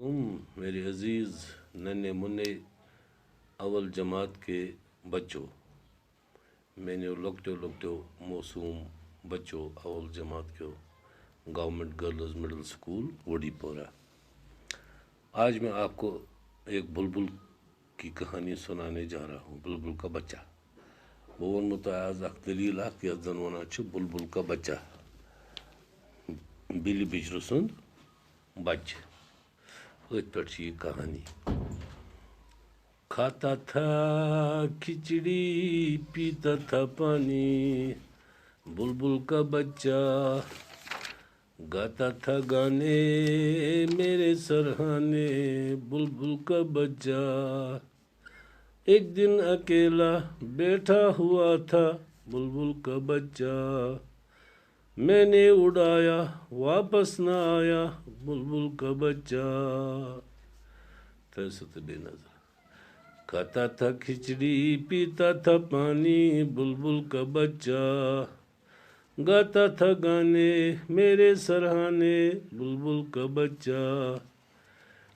میرے عزیز ننے منے اول جماعت کے بچوں، میں نے لکٹو موسوم بچوں اول جماعت کے گورنمنٹ گرلز مڈل اسکول وڈی پورہ۔ آج میں آپ کو ایک بلبل کی کہانی سنانے جا رہا ہوں، بلبل کا بچہ۔ بہ ونمو تۄہہِ آز اکھ دلیٖل اکھ یتھ زن ونان چھِ بلبل کا بچہ، بِلہِ بِچرٕ سُنٛد بچہ۔ أتھۍ پٮ۪ٹھ چھِ یہ کہانی۔ کھاتا تھا کھچڑی پیتا تھا پانی، بلبل کا بچہ گاتا تھا گانے میرے سرہانے، بلبل کا بچہ۔ ایک دن اکیلا بیٹھا ہوا تھا بلبل کا بچہ، میں نے اڑایا واپس نہ آیا بلبل کا بچہ۔ بے نظر کھاتا تھا کھچڑی پیتا تھا پانی، بلبل کا بچہ گاتا تھا گانے میرے سرہانے، بلبل کا بچہ۔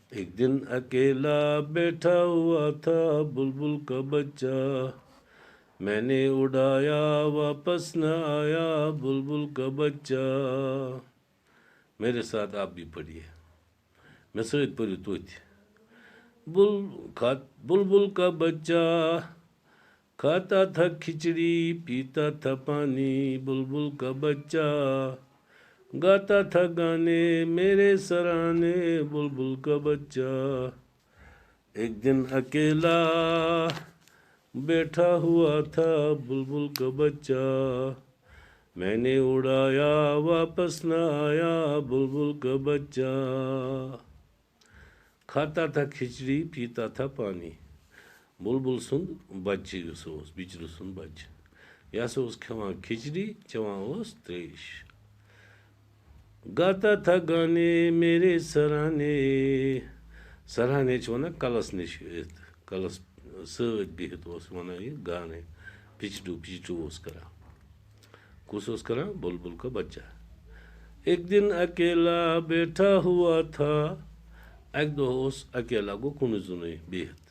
ایک دن اکیلا بیٹھا ہوا تھا بلبل کا بچہ، میں نے اڑایا واپس نہ آیا بلبل کا بچہ۔ میرے ساتھ آپ بھی پڑھیے، میں سۭتۍ پٔرِو تُہۍ تہِ۔ بلبل کا بچہ کھاتا تھا کھچڑی پیتا تھا پانی، بلبل کا بچہ گاتا تھا گانے میرے سرانے، بلبل کا بچہ۔ ایک دن اکیلا بیٹھا ہوا تھا بلبل کا بچہ، میں نے اڑایا واپس نہ آیا بلبل کا بچہ۔ کھاتا تھا کھچڑی پیتا تھا پانی، بلبل سُنٛد بچہ یُس اوس، بِچرٕ سُنٛد بچہ، یہِ ہسا اوس کھٮ۪وان کھچڑی، چٮ۪وان اوس تریش۔ گاتا تھا گانے میرے سرانے، سرہانے چھِ ونان کلس نِش یِتھ، کلس سۭتۍ بِہِتھ اوس ونان یہِ گانے، پِچڈوٗ اوس کران۔ کُس اوس کران؟ بلبل کا بچہ۔ ایک دن اکیلا بیٹھا ہوا تھا، اکہِ دۄہ اوس اکیلا، گوٚو کُنُے زوٚنُے بِہِتھ۔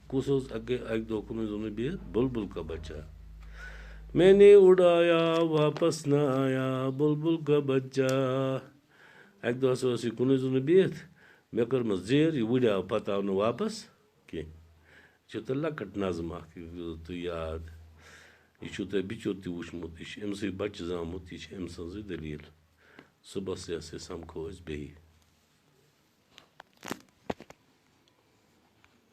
کُس اوس اکہِ دۄہ کُنُے زوٚنُے بِہِتھ؟ بلبل کا بچہ۔ میں نے اڑایا واپس نہ آیا بلبل کا بچہ۔ اکہِ دۄہ ہسا اوس یہِ کُنُے زوٚنُے بِہِتھ، مےٚ کٔرمٕژ زیر، یہِ وُڑیو، پتہٕ آو نہٕ واپس کینٛہہ۔ یہِ چھو تۄہہِ لۄکٕٹ نظم اکھ، یہِ روٗزوٕ تۄہہِ یاد۔ یہِ چھُو تۄہہِ بِچُر تہِ وٕچھمُت، یہِ چھُ أمسٕے بچہِ زامُت، یہِ چھِ أمۍ سٕنٛزٕے دٔلیٖل۔ صُبحس یہِ ہسا سمکھو أسۍ بیٚیہِ۔